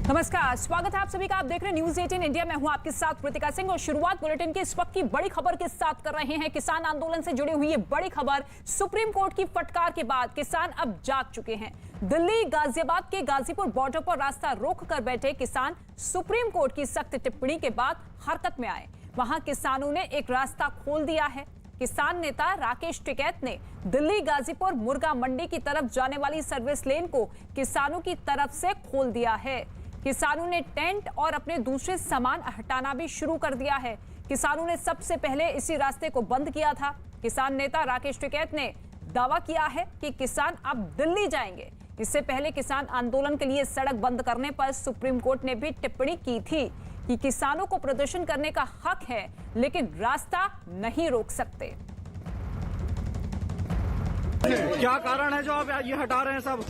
नमस्कार, स्वागत है आप सभी का। आप देख रहे हैं न्यूज़ 18 इंडिया में हूं आपके साथ कृतिका सिंह और शुरुआत बुलेटिन की इस वक्त की बड़ी खबर के साथ कर रहे हैं। किसान आंदोलन से जुड़ी हुई ये बड़ी खबर, सुप्रीम कोर्ट की फटकार के बाद किसान अब जाग चुके हैं। दिल्ली गाजियाबाद के गाजीपुर बॉर्डर पर रास्ता रोक कर बैठे किसान सुप्रीम कोर्ट की सख्त टिप्पणी के बाद हरकत में आए। वहां किसानों ने एक रास्ता खोल दिया है। किसान नेता राकेश टिकैत ने दिल्ली गाजीपुर मुर्गा मंडी की तरफ जाने वाली सर्विस लेन को किसानों की तरफ से खोल दिया है। किसानों ने टेंट और अपने दूसरे सामान हटाना भी शुरू कर दिया है। किसानों ने सबसे पहले इसी रास्ते को बंद किया था। किसान नेता राकेश टिकैत ने दावा किया है कि किसान अब दिल्ली जाएंगे। इससे पहले किसान आंदोलन के लिए सड़क बंद करने पर सुप्रीम कोर्ट ने भी टिप्पणी की थी कि किसानों को प्रदर्शन करने का हक है, लेकिन रास्ता नहीं रोक सकते। क्या कारण है जो आप ये हटा रहे हैं सब?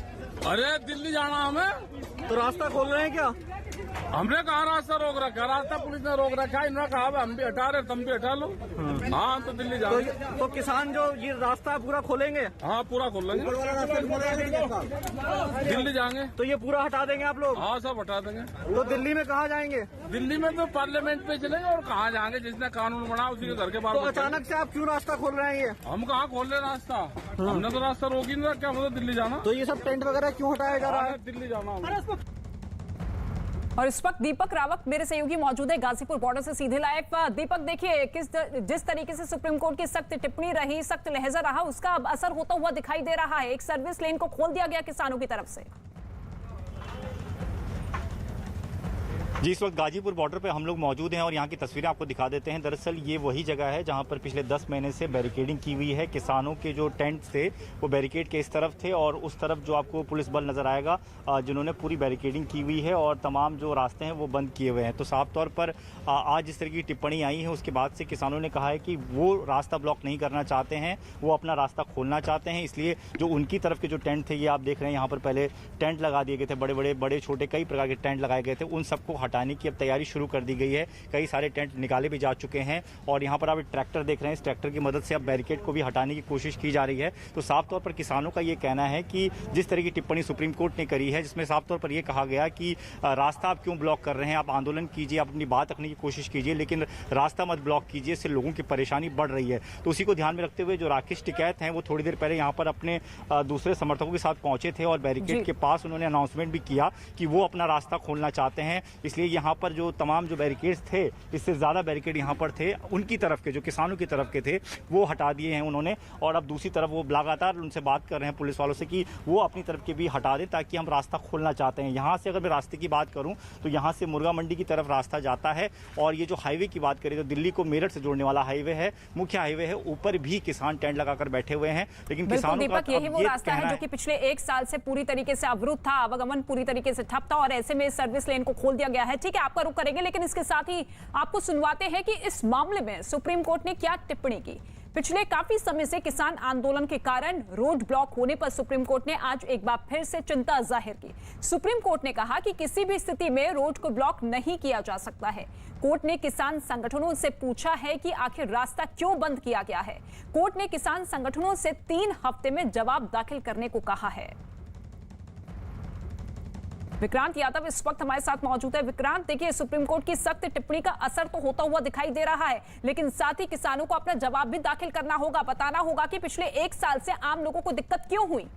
अरे दिल्ली जाना हमें, तो रास्ता खोल रहे हैं क्या? हमने कहा रास्ता रोक रखा, रास्ता पुलिस ने रोक रखा है। इन्होंने कहा हम भी हटा रहे, तुम भी हटा लो। हाँ तो दिल्ली जाएंगे। तो किसान जो ये रास्ता पूरा खोलेंगे? हाँ पूरा खोल लेंगे, दिल्ली जाएंगे। तो ये पूरा हटा देंगे आप लोग? हाँ सब हटा देंगे। तो दिल्ली में कहाँ जाएंगे? दिल्ली में तो पार्लियामेंट पे चलेंगे और कहाँ जाएंगे? जिसने कानून बना उसी के घर के बाहर। तो अचानक से आप क्यों रास्ता खोल रहे हैं ये? हम कहाँ खोल रहे रास्ता, हमने तो रास्ता रोक ही नहीं रखा। मतलब दिल्ली जाना। तो ये सब टेंट वगैरह क्यों हटाया जा रहा है? दिल्ली जाना। और इस वक्त दीपक रावत मेरे सहयोगी मौजूद है गाजीपुर बॉर्डर से सीधे लाइव। दीपक, देखिए जिस तरीके से सुप्रीम कोर्ट की सख्त टिप्पणी रही, सख्त लहजा रहा, उसका अब असर होता हुआ दिखाई दे रहा है। एक सर्विस लेन को खोल दिया गया किसानों की तरफ से। जी, इस वक्त गाजीपुर बॉर्डर पे हम लोग मौजूद हैं और यहाँ की तस्वीरें आपको दिखा देते हैं। दरअसल ये वही जगह है जहाँ पर पिछले 10 महीने से बैरिकेडिंग की हुई है। किसानों के जो टेंट थे वो बैरिकेड के इस तरफ थे और उस तरफ जो आपको पुलिस बल नज़र आएगा जिन्होंने पूरी बैरिकेडिंग की हुई है और तमाम जो रास्ते हैं वो बंद किए हुए हैं। तो साफ तौर पर आज जिस तरह की टिप्पणी आई है उसके बाद से किसानों ने कहा है कि वो रास्ता ब्लॉक नहीं करना चाहते हैं, वो अपना रास्ता खोलना चाहते हैं। इसलिए जो उनकी तरफ के जो टेंट थे, ये आप देख रहे हैं यहाँ पर पहले टेंट लगा दिए गए थे, बड़े छोटे कई प्रकार के टेंट लगाए गए थे। उन सबको हटाने की अब तैयारी शुरू कर दी गई है। कई सारे टेंट निकाले भी जा चुके हैं और यहाँ पर आप ट्रैक्टर देख रहे हैं। इस ट्रैक्टर की मदद से अब बैरिकेड को भी हटाने की कोशिश की जा रही है। तो साफ तौर पर किसानों का ये कहना है कि जिस तरह की टिप्पणी सुप्रीम कोर्ट ने करी है, जिसमें साफ तौर पर यह कहा गया कि रास्ता आप क्यों ब्लॉक कर रहे हैं, आप आंदोलन कीजिए, आप अपनी बात रखने की कोशिश कीजिए, लेकिन रास्ता मत ब्लॉक कीजिए, इससे लोगों की परेशानी बढ़ रही है। तो उसी को ध्यान में रखते हुए जो राकेश टिकैत हैं वो थोड़ी देर पहले यहाँ पर अपने दूसरे समर्थकों के साथ पहुंचे थे और बैरिकेड के पास उन्होंने अनाउंसमेंट भी किया कि वो अपना रास्ता खोलना चाहते हैं। इसलिए यहाँ पर जो तमाम जो बैरिकेड्स थे, इससे ज़्यादा बैरिकेड यहाँ पर थे, उनकी तरफ के जो किसानों की तरफ के थे वो हटा दिए हैं उन्होंने। और अब दूसरी तरफ वो लगातार उनसे बात कर रहे हैं पुलिस वालों से कि वो अपनी तरफ के भी हटा दें ताकि हम रास्ता खोलना चाहते हैं। यहाँ से अगर मैं रास्ते की बात करूँ तो यहाँ से मुर्गा मंडी की तरफ रास्ता जाता है और ये जो हाईवे की बात करें तो दिल्ली को मेरठ से जोड़ने वाला हाईवे है, मुख्य हाईवे है, ऊपर भी किसान टेंट लगाकर बैठे हुए हैं। लेकिन किसानों का यही वो रास्ता है जो कि पिछले 1 साल से पूरी तरीके से अवरुद्ध था, आवागमन पूरी तरीके से ठप था और ऐसे में सर्विस लेन को खोल दिया गया है। ठीक है, आपका रुख करेंगे, लेकिन इसके साथ ही आपको सुनवाते हैं कि इस मामले में सुप्रीम कोर्ट ने क्या टिप्पणी की। पिछले काफी समय से किसान आंदोलन के कारण रोड ब्लॉक होने पर सुप्रीम कोर्ट ने आज एक बार फिर से चिंता जाहिर की। सुप्रीम कोर्ट ने कहा कि किसी भी स्थिति में रोड को ब्लॉक नहीं किया जा सकता है। कोर्ट ने किसान संगठनों से पूछा है कि आखिर रास्ता क्यों बंद किया गया है। कोर्ट ने किसान संगठनों से 3 हफ्ते में जवाब दाखिल करने को कहा है। विक्रांत यादव इस वक्त हमारे साथ मौजूद है। विक्रांत, देखिए सुप्रीम कोर्ट की सख्त टिप्पणी का असर तो होता हुआ दिखाई दे रहा है, लेकिन साथ ही किसानों को अपना जवाब भी दाखिल करना होगा, बताना होगा कि पिछले 1 साल से आम लोगों को दिक्कत क्यों हुई।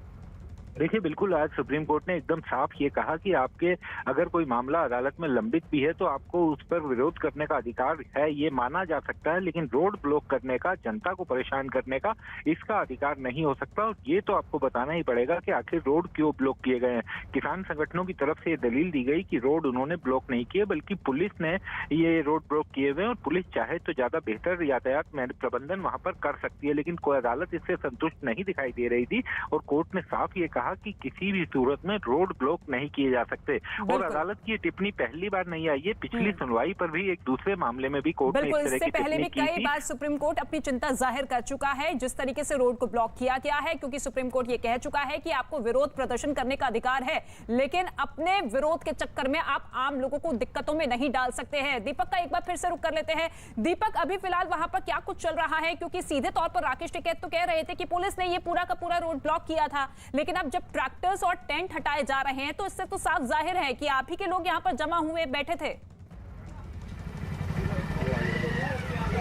देखिए, बिल्कुल आज सुप्रीम कोर्ट ने एकदम साफ ये कहा कि आपके अगर कोई मामला अदालत में लंबित भी है तो आपको उस पर विरोध करने का अधिकार है, ये माना जा सकता है, लेकिन रोड ब्लॉक करने का, जनता को परेशान करने का इसका अधिकार नहीं हो सकता। और ये तो आपको बताना ही पड़ेगा कि आखिर रोड क्यों ब्लॉक किए गए हैं। किसान संगठनों की तरफ से ये दलील दी गई कि रोड उन्होंने ब्लॉक नहीं किए, बल्कि पुलिस ने ये रोड ब्लॉक किए हुए हैं और पुलिस चाहे तो ज्यादा बेहतर यातायात प्रबंधन वहां पर कर सकती है, लेकिन कोई अदालत इससे संतुष्ट नहीं दिखाई दे रही थी और कोर्ट ने साफ ये कहा कि किसी भी सूरत में रोड ब्लॉक नहीं किए जा सकते। और अदालत की टिप्पणी पहली बार नहीं आई है, पिछली सुनवाई पर भी एक दूसरे मामले में भी कोर्ट ने इस तरह की पहले भी कई बार सुप्रीम कोर्ट अपनी चिंता जाहिर कर चुका है जिस तरीके से रोड को ब्लॉक किया गया है, क्योंकि सुप्रीम कोर्ट ये कह चुका है कि आपको विरोध प्रदर्शन करने का अधिकार है, लेकिन अपने विरोध के चक्कर में आप आम लोगों को दिक्कतों में नहीं डाल सकते हैं। दीपक का एक बार फिर से रुख कर लेते हैं। दीपक, अभी फिलहाल वहां पर क्या कुछ चल रहा है, क्योंकि सीधे तौर पर राकेश टिकैत तो कह रहे थे कि पुलिस ने ये पूरा का पूरा रोड ब्लॉक किया था, लेकिन अब जब जब ट्रैक्टर्स और टेंट हटाए जा रहे हैं तो इससे तो साफ जाहिर है कि आप ही के लोग यहां पर जमा हुए बैठे थे।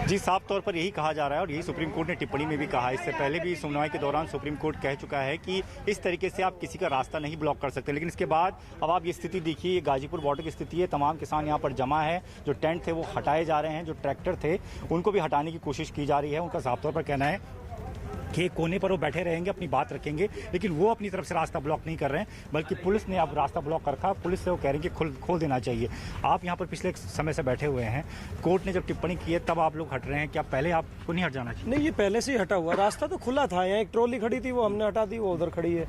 जी, साफ तौर पर यही कहा जा रहा है और यही सुप्रीम कोर्ट ने टिप्पणी में भी कहा। इससे पहले भी सुनवाई के दौरान सुप्रीम कोर्ट कह चुका है कि इस तरीके से आप किसी का रास्ता नहीं ब्लॉक कर सकते। लेकिन इसके बाद अब आप ये स्थिति देखिए, ये गाजीपुर बॉर्डर की स्थिति है। तमाम किसान यहाँ पर जमा है। जो टेंट थे वो हटाए जा रहे हैं, जो ट्रैक्टर थे उनको भी हटाने की कोशिश की जा रही है। उनका साफ तौर पर कहना है कि एक कोने पर वो बैठे रहेंगे, अपनी बात रखेंगे, लेकिन वो अपनी तरफ से रास्ता ब्लॉक नहीं कर रहे हैं, बल्कि पुलिस ने अब रास्ता ब्लॉक कर रखा। पुलिस से वो कह रहे हैं कि खोल देना चाहिए। आप यहाँ पर पिछले समय से बैठे हुए हैं, कोर्ट ने जब टिप्पणी की है तब आप लोग हट रहे हैं, क्या पहले आपको नहीं हट जाना चाहिए? नहीं, ये पहले से ही हटा हुआ, रास्ता तो खुला था। यहाँ एक ट्रॉली खड़ी थी, वो हमने हटा दी, वो उधर खड़ी है।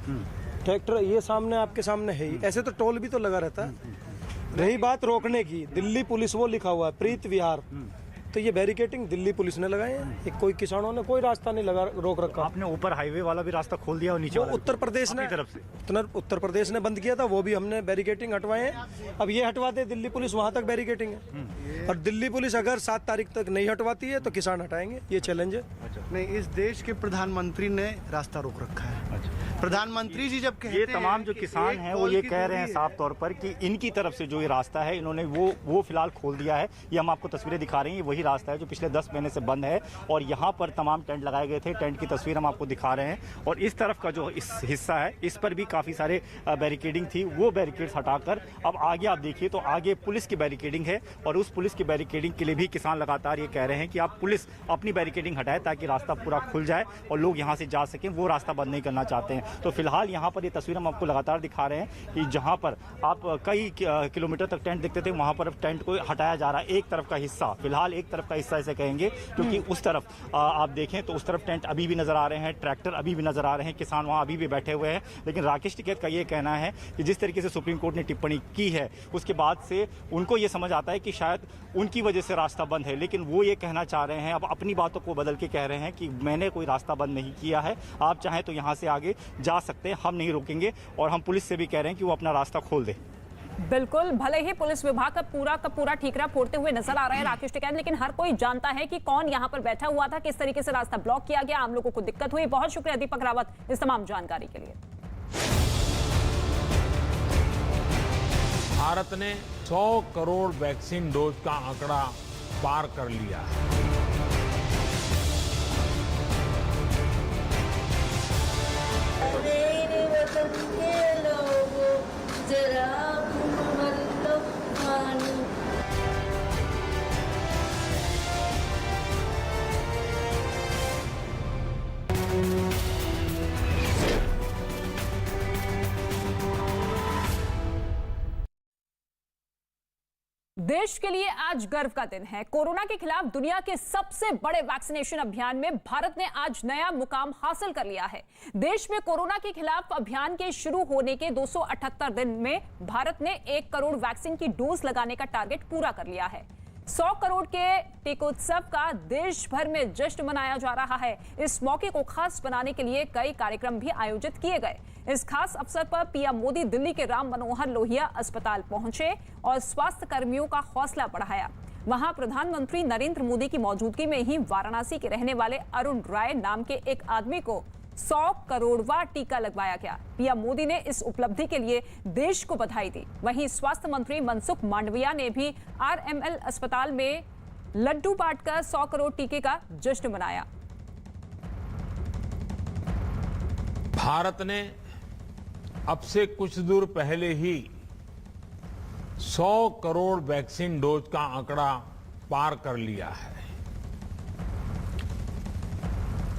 ट्रैक्टर ये सामने आपके सामने है ही। ऐसे तो टोल भी तो लगा रहता है। रही बात रोकने की, दिल्ली पुलिस वो लिखा हुआ है प्रीत विहार, तो ये बैरिकेटिंग दिल्ली पुलिस ने लगाए हैं। एक कोई किसानों ने कोई रास्ता नहीं लगा रोक रखा। आपने ऊपर हाईवे वाला भी रास्ता खोल दिया और नीचे वाला उत्तर प्रदेश ने तरफ से उत्तर प्रदेश ने बंद किया था, वो भी हमने बैरिकेटिंग हटवाए हैं। अब ये हटवा दे दिल्ली पुलिस, वहां तक बैरिकेटिंग है। और दिल्ली पुलिस अगर 7 तारीख तक नहीं हटवाती है तो किसान हटाएंगे, ये चैलेंज है। नहीं, इस देश के प्रधानमंत्री ने रास्ता रोक रखा है। प्रधानमंत्री जी जब कहते ये हैं तमाम जो कि किसान एक हैं वो कॉल ये की कह रहे हैं दूरी साफ तौर पर कि इनकी तरफ से जो ये रास्ता है इन्होंने वो फिलहाल खोल दिया है। ये हम आपको तस्वीरें दिखा रहे हैं, ये वही रास्ता है जो पिछले 10 महीने से बंद है और यहाँ पर तमाम टेंट लगाए गए थे। टेंट की तस्वीर हम आपको दिखा रहे हैं और इस तरफ का जो इस हिस्सा है इस पर भी काफ़ी सारे बैरिकेडिंग थी। वो बैरिकेड्स हटाकर अब आगे आप देखिए तो आगे पुलिस की बैरिकेडिंग है और उस पुलिस की बैरिकेडिंग के लिए भी किसान लगातार ये कह रहे हैं कि आप पुलिस अपनी बैरिकेडिंग हटाए ताकि रास्ता पूरा खुल जाए और लोग यहाँ से जा सकें। वो रास्ता बंद नहीं करना चाहते हैं। तो फिलहाल यहाँ पर ये तस्वीर हम आपको लगातार दिखा रहे हैं कि जहाँ पर आप कई किलोमीटर तक टेंट दिखते थे वहाँ पर अब टेंट को हटाया जा रहा है। एक तरफ का हिस्सा, फिलहाल एक तरफ का हिस्सा इसे कहेंगे, क्योंकि उस तरफ आप देखें तो उस तरफ टेंट अभी भी नजर आ रहे हैं, ट्रैक्टर अभी भी नजर आ रहे हैं, किसान वहाँ अभी भी बैठे हुए हैं। लेकिन राकेश टिकैत का ये कहना है कि जिस तरीके से सुप्रीम कोर्ट ने टिप्पणी की है उसके बाद से उनको ये समझ आता है कि शायद उनकी वजह से रास्ता बंद है। लेकिन वो ये कहना चाह रहे हैं, अब अपनी बातों को बदल के कह रहे हैं कि मैंने कोई रास्ता बंद नहीं किया है, आप चाहें तो यहाँ से आगे जा सकते हैं, हम नहीं रोकेंगे। और हम पुलिस से भी कह रहे हैं कि वो अपना रास्ता खोल दे। बिल्कुल, भले ही पुलिस विभाग का पूरा ठीकरा फोड़ते हुए नजर आ रहे हैं राकेश टिकैत, लेकिन हर कोई जानता है कि कौन यहां पर बैठा हुआ था, किस तरीके से रास्ता ब्लॉक किया गया, आम लोगों को दिक्कत हुई। बहुत शुक्रिया दीपक रावत इस तमाम जानकारी के लिए। भारत ने 100 करोड़ वैक्सीन डोज का आंकड़ा पार कर लिया है। मेरे वतन के लोगों जरा मतलब मानो। देश के लिए आज गर्व का दिन है। कोरोना के खिलाफ दुनिया के सबसे बड़े वैक्सीनेशन अभियान में भारत ने आज नया मुकाम हासिल कर लिया है। देश में कोरोना के खिलाफ अभियान के शुरू होने के 278 दिन में भारत ने 1 करोड़ वैक्सीन की डोज लगाने का टारगेट पूरा कर लिया है। 100 करोड़ के टीकोत्सव का देश भर में जश्न मनाया जा रहा है। इस मौके को खास बनाने के लिए कई कार्यक्रम भी आयोजित किए गए। इस खास अवसर पर पीएम मोदी दिल्ली के राम मनोहर लोहिया अस्पताल पहुंचे और स्वास्थ्य कर्मियों का हौसला बढ़ाया। वहां प्रधानमंत्री नरेंद्र मोदी की मौजूदगी में ही वाराणसी के रहने वाले अरुण राय नाम के एक आदमी को 100 करोड़वां टीका लगवाया गया। पीएम मोदी ने इस उपलब्धि के लिए देश को बधाई दी। वहीं स्वास्थ्य मंत्री मनसुख मांडविया ने भी आरएमएल अस्पताल में लड्डू बांटकर 100 करोड़ टीके का जश्न मनाया। भारत ने अब से कुछ दूर पहले ही 100 करोड़ वैक्सीन डोज का आंकड़ा पार कर लिया है।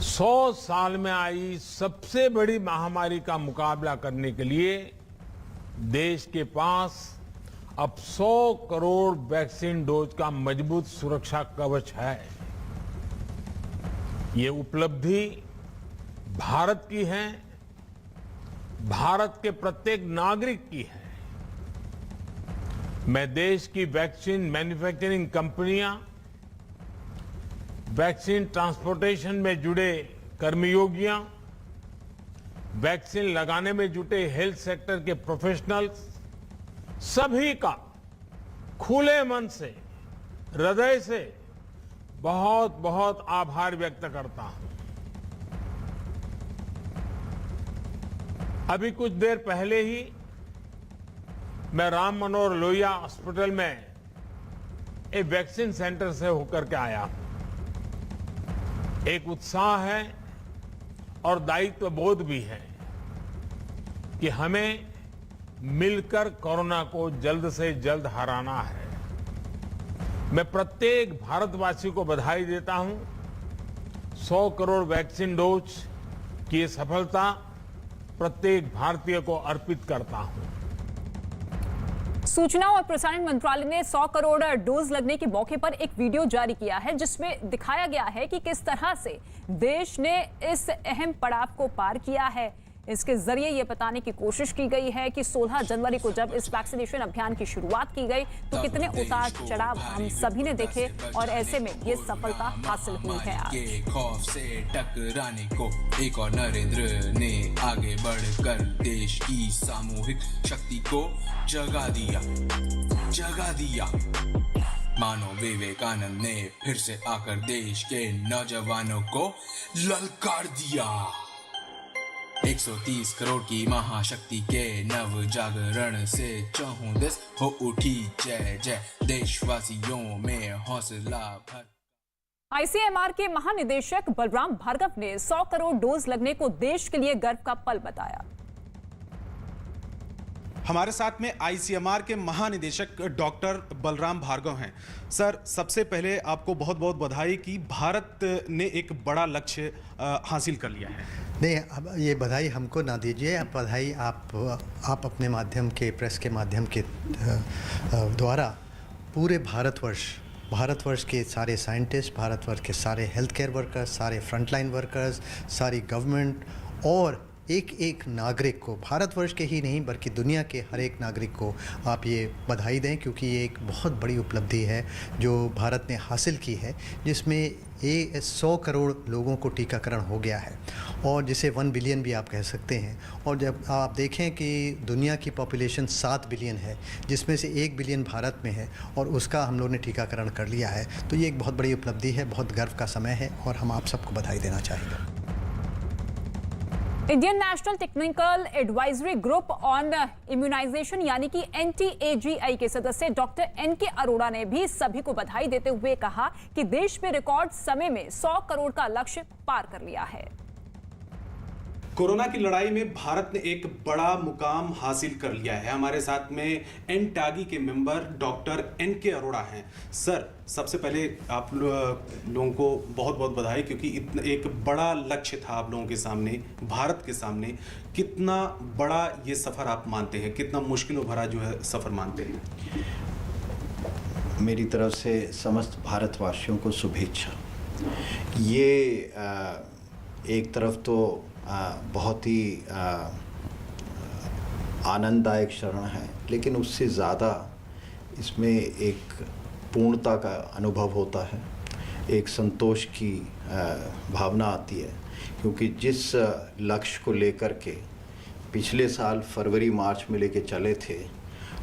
100 साल में आई सबसे बड़ी महामारी का मुकाबला करने के लिए देश के पास अब 100 करोड़ वैक्सीन डोज का मजबूत सुरक्षा कवच है। ये उपलब्धि भारत की है, भारत के प्रत्येक नागरिक की है। मैं देश की वैक्सीन मैन्युफैक्चरिंग कंपनियां, वैक्सीन ट्रांसपोर्टेशन में जुड़े कर्मयोगियां, वैक्सीन लगाने में जुटे हेल्थ सेक्टर के प्रोफेशनल्स, सभी का खुले मन से, हृदय से बहुत बहुत आभार व्यक्त करता हूं। अभी कुछ देर पहले ही मैं राम मनोहर लोहिया हॉस्पिटल में एक वैक्सीन सेंटर से होकर के आया। एक उत्साह है और दायित्व बोध भी है कि हमें मिलकर कोरोना को जल्द से जल्द हराना है। मैं प्रत्येक भारतवासी को बधाई देता हूं। 100 करोड़ वैक्सीन डोज की ये सफलता प्रत्येक भारतीय को अर्पित करता हूं। सूचना और प्रसारण मंत्रालय ने 100 करोड़ डोज लगने के मौके पर एक वीडियो जारी किया है, जिसमें दिखाया गया है कि किस तरह से देश ने इस अहम पड़ाव को पार किया है। इसके जरिए ये बताने की कोशिश की गई है कि 16 जनवरी को जब इस वैक्सीनेशन अभियान की शुरुआत की गई तो कितने उतार चढ़ाव हम सभी ने देखे और ऐसे में ये सफलता हासिल हुई है। आज खौफ से टकराने को एक और नरेंद्र ने आगे बढ़कर देश की सामूहिक शक्ति को जगा दिया। मानो विवेकानंद ने फिर से आकर देश के नौजवानों को ललकार दिया। 130 करोड़ की महाशक्ति के नव जागरण से चहुंदिस हो उठी जय जय, देशवासियों में हौसला भर। आईसीएमआर के महानिदेशक बलराम भार्गव ने 100 करोड़ डोज लगने को देश के लिए गर्व का पल बताया। हमारे साथ में आईसीएमआर के महानिदेशक डॉक्टर बलराम भार्गव हैं। सर, सबसे पहले आपको बहुत बहुत बधाई कि भारत ने एक बड़ा लक्ष्य हासिल कर लिया है। नहीं, अब ये बधाई हमको ना दीजिए, अब बधाई आप अपने माध्यम के, प्रेस के माध्यम के द्वारा पूरे भारतवर्ष के सारे साइंटिस्ट, भारतवर्ष के सारे हेल्थ केयर वर्कर्स, सारे फ्रंटलाइन वर्कर्स, सारी गवर्नमेंट और एक नागरिक को, भारतवर्ष के ही नहीं बल्कि दुनिया के हर एक नागरिक को आप ये बधाई दें, क्योंकि ये एक बहुत बड़ी उपलब्धि है जो भारत ने हासिल की है, जिसमें 100 करोड़ लोगों को टीकाकरण हो गया है और जिसे 1 बिलियन भी आप कह सकते हैं। और जब आप देखें कि दुनिया की पॉपुलेशन 7 बिलियन है, जिसमें से 1 बिलियन भारत में है और उसका हम लोग ने टीकाकरण कर लिया है, तो ये एक बहुत बड़ी उपलब्धि है, बहुत गर्व का समय है और हम आप सबको बधाई देना चाहेंगे। Indian national technical advisory group on immunisation यानी कि NTAGI के सदस्य डॉक्टर NK अरोड़ा ने भी सभी को बधाई देते हुए कहा कि देश में रिकॉर्ड समय में 100 करोड़ का लक्ष्य पार कर लिया है। कोरोना की लड़ाई में भारत ने एक बड़ा मुकाम हासिल कर लिया है। हमारे साथ में NTAGI के मेंबर डॉक्टर NK अरोड़ा हैं। सर, सबसे पहले आप लोगों को बहुत बहुत बधाई, क्योंकि इतना एक बड़ा लक्ष्य था आप लोगों के सामने, भारत के सामने। कितना बड़ा ये सफ़र आप मानते हैं, कितना मुश्किलों भरा जो है सफ़र मानते हैं? मेरी तरफ से समस्त भारतवासियों को शुभेच्छा। ये एक तरफ तो बहुत ही आनंददायक क्षण है, लेकिन उससे ज़्यादा इसमें एक पूर्णता का अनुभव होता है, एक संतोष की भावना आती है, क्योंकि जिस लक्ष्य को लेकर के पिछले साल फरवरी मार्च में लेके चले थे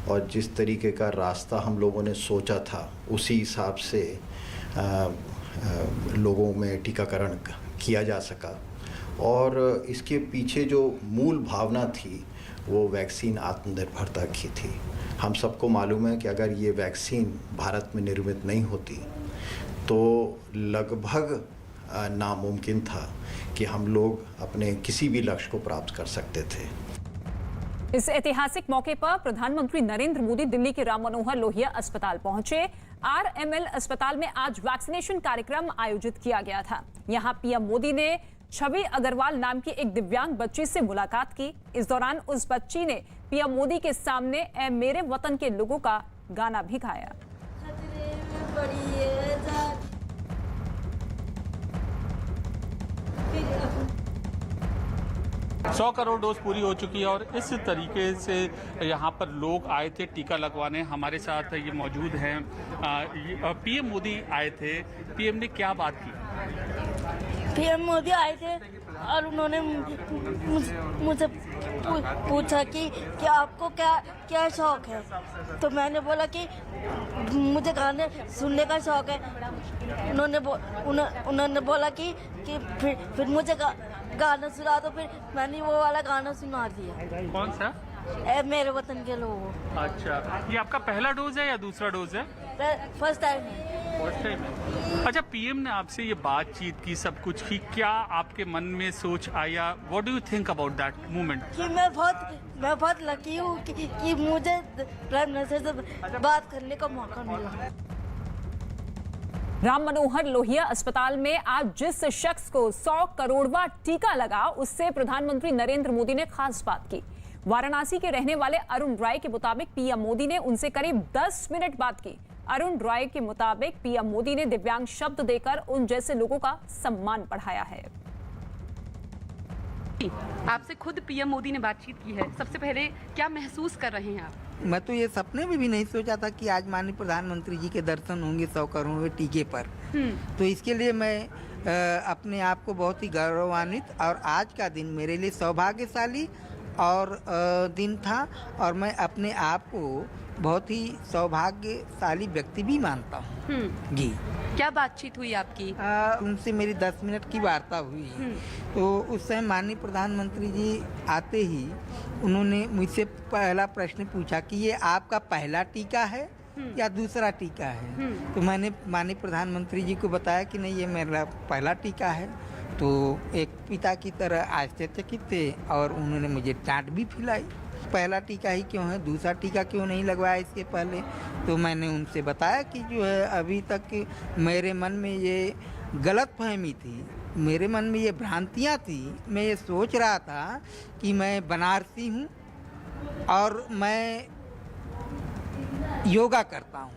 और जिस तरीके का रास्ता हम लोगों ने सोचा था, उसी हिसाब से लोगों में टीकाकरण किया जा सका। और इसके पीछे जो मूल भावना थी वो वैक्सीन आत्मनिर्भरता की थी। हम सबको मालूम है कि अगर ये वैक्सीन भारत में निर्मित नहीं होती तो लगभग नामुमकिन था कि हम लोग अपने किसी भी लक्ष्य को प्राप्त कर सकते थे। इस ऐतिहासिक मौके पर प्रधानमंत्री नरेंद्र मोदी दिल्ली के राम मनोहर लोहिया अस्पताल पहुंचे। RML अस्पताल में आज वैक्सीनेशन कार्यक्रम आयोजित किया गया था। यहां पीएम मोदी ने छवि अग्रवाल नाम की एक दिव्यांग बच्ची से मुलाकात की। इस दौरान उस बच्ची ने पीएम मोदी के सामने ए मेरे वतन के लोगों का गाना भी गाया। 100 करोड़ डोज पूरी हो चुकी है और इस तरीके से यहाँ पर लोग आए थे टीका लगवाने। हमारे साथ ये मौजूद हैं, पीएम मोदी आए थे। पीएम ने क्या बात की? पीएम मोदी आए थे और उन्होंने मुझे पूछा कि आपको क्या शौक है, तो मैंने बोला कि मुझे गाने सुनने का शौक है। उन्होंने बोला कि फिर मुझे गाना सुना, तो फिर मैंने वो वाला गाना सुना दिया। कौन सा? मेरे वतन के लोगों। अच्छा, ये आपका पहला डोज है या दूसरा डोज है? First time. फर्स्ट टाइम है। अच्छा, पीएम ने आपसे ये बातचीत की, सब कुछ की, क्या आपके मन में सोच आया? What do you think about that moment? कि मैं बहुत लकी हूँ कि मुझे प्राइम मिनिस्टर से बात करने का मौका मिला। राम मनोहर लोहिया अस्पताल में आज जिस शख्स को 100 करोड़वां टीका लगा, उससे प्रधानमंत्री नरेंद्र मोदी ने खास बात की। वाराणसी के रहने वाले अरुण राय के मुताबिक पीएम मोदी ने उनसे करीब 10 मिनट बात की। अरुण राय के मुताबिक पीएम मोदी ने दिव्यांग शब्द देकर उन जैसे लोगों का सम्मान बढ़ाया है। आपसे खुद पीएम मोदी ने बातचीत की है, सबसे पहले क्या महसूस कर रहे हैं आप? मैं तो ये सपने में भी नहीं सोचा था कि आज माननीय प्रधानमंत्री जी के दर्शन होंगे 100 करोड़वें टीके पर। तो इसके लिए मैं अपने आप को बहुत ही गौरवान्वित, और आज का दिन मेरे लिए सौभाग्यशाली और दिन था, और मैं अपने आप को बहुत ही सौभाग्यशाली व्यक्ति भी मानता हूँ। जी। क्या बातचीत हुई आपकी? उनसे मेरी 10 मिनट की वार्ता हुई। तो उस समय माननीय प्रधानमंत्री जी आते ही उन्होंने मुझसे पहला प्रश्न पूछा कि ये आपका पहला टीका है या दूसरा टीका है? तो मैंने माननीय प्रधानमंत्री जी को बताया कि नहीं, ये मेरा पहला टीका है। तो एक पिता की तरह आश्चर्यचकित थे, और उन्होंने मुझे डांट भी खिलाई। पहला टीका ही क्यों है, दूसरा टीका क्यों नहीं लगवाया इसके पहले? तो मैंने उनसे बताया कि जो है अभी तक मेरे मन में ये गलतफहमी थी, मेरे मन में ये भ्रांतियाँ थी। मैं ये सोच रहा था कि मैं बनारसी हूँ और मैं योगा करता हूँ,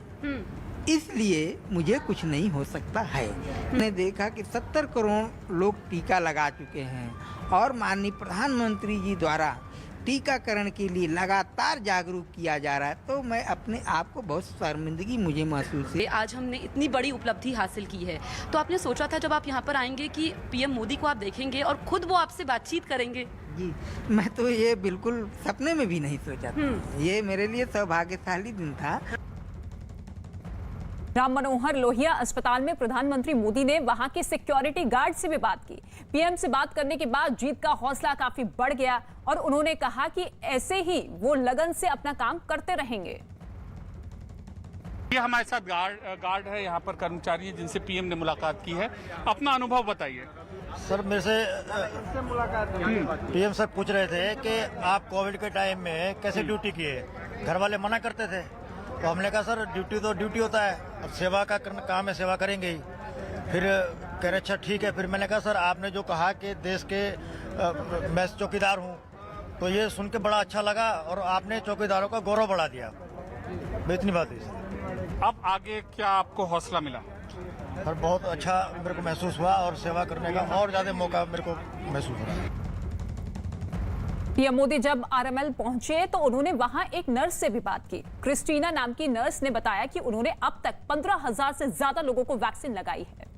इसलिए मुझे कुछ नहीं हो सकता है। मैंने देखा कि 70 करोड़ लोग टीका लगा चुके हैं, और माननीय प्रधानमंत्री जी द्वारा टीकाकरण के लिए लगातार जागरूक किया जा रहा है, तो मैं अपने आप को बहुत शर्मिंदगी मुझे महसूस है। आज हमने इतनी बड़ी उपलब्धि हासिल की है, तो आपने सोचा था जब आप यहाँ पर आएंगे कि पीएम मोदी को आप देखेंगे और खुद वो आपसे बातचीत करेंगे? जी, मैं तो ये बिल्कुल सपने में भी नहीं सोचा था। ये मेरे लिए सौभाग्यशाली दिन था। राम मनोहर लोहिया अस्पताल में प्रधानमंत्री मोदी ने वहां के सिक्योरिटी गार्ड से भी बात की। पीएम से बात करने के बाद जीत का हौसला काफी बढ़ गया, और उन्होंने कहा कि ऐसे ही वो लगन से अपना काम करते रहेंगे। ये हमारे साथ गार्ड है, यहाँ पर कर्मचारी हैं जिनसे पीएम ने मुलाकात की है। अपना अनुभव बताइए। सर, मेरे से मुलाकात पीएम सर पूछ रहे थे कि आप कोविड के टाइम में कैसे ड्यूटी किए। घर वाले मना करते थे, तो हमने कहा सर ड्यूटी तो ड्यूटी होता है, अब सेवा का काम है, सेवा करेंगे ही। फिर कह रहे अच्छा ठीक है। फिर मैंने कहा सर आपने जो कहा कि देश के मैं चौकीदार हूँ, तो ये सुन के बड़ा अच्छा लगा, और आपने चौकीदारों का गौरव बढ़ा दिया। इतनी बात है सर। अब आगे क्या आपको हौसला मिला? सर बहुत अच्छा मेरे को महसूस हुआ, और सेवा करने का और ज़्यादा मौका मेरे को महसूस हो रहा है। पीएम मोदी जब आरएमएल पहुंचे तो उन्होंने वहां एक नर्स से भी बात की। क्रिस्टीना नाम की नर्स ने बताया कि उन्होंने अब तक 15,000 से ज्यादा लोगों को वैक्सीन लगाई है।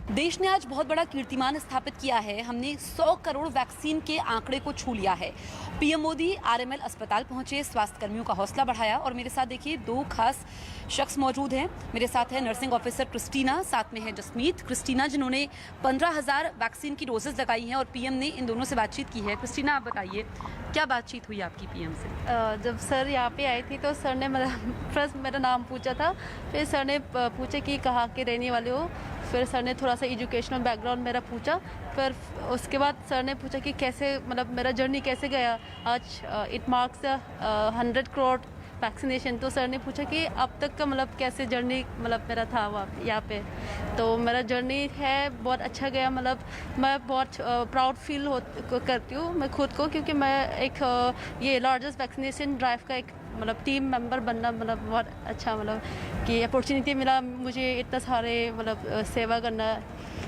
देश ने आज बहुत बड़ा कीर्तिमान स्थापित किया है। हमने 100 करोड़ वैक्सीन के आंकड़े को छू लिया है। पीएम मोदी आरएमएल अस्पताल पहुंचे, स्वास्थ्य कर्मियों का हौसला बढ़ाया, और मेरे साथ देखिए 2 खास शख्स मौजूद हैं। मेरे साथ है नर्सिंग ऑफिसर क्रिस्टीना, साथ में है जसमीत। क्रिस्टीना जिन्होंने 15,000 वैक्सीन की डोजेस लगाई हैं, और पीएम ने इन दोनों से बातचीत की है। क्रिस्टीना, आप बताइए क्या बातचीत हुई आपकी पीएम से? जब सर यहाँ पे आए थे तो सर ने फर्स्ट मेरा नाम पूछा था, फिर सर ने पूछा कि कहाँ के रहने वाले हो। फिर सर ने थोड़ा सा एजुकेशनल बैकग्राउंड मेरा पूछा। फिर उसके बाद सर ने पूछा कि कैसे मेरा जर्नी कैसे गया। आज इट मार्क्स 100 करोड़ वैक्सीनेशन। तो सर ने पूछा कि अब तक का कैसे जर्नी मेरा था वहाँ यहाँ पे। तो मेरा जर्नी है बहुत अच्छा गया। मैं बहुत प्राउड फील करती हूँ मैं खुद को, क्योंकि मैं एक ये लार्जेस्ट वैक्सीनेशन ड्राइव का एक टीम मेंबर बनना बहुत अच्छा कि अपॉर्चुनिटी मिला मुझे इतना सारे सेवा करना।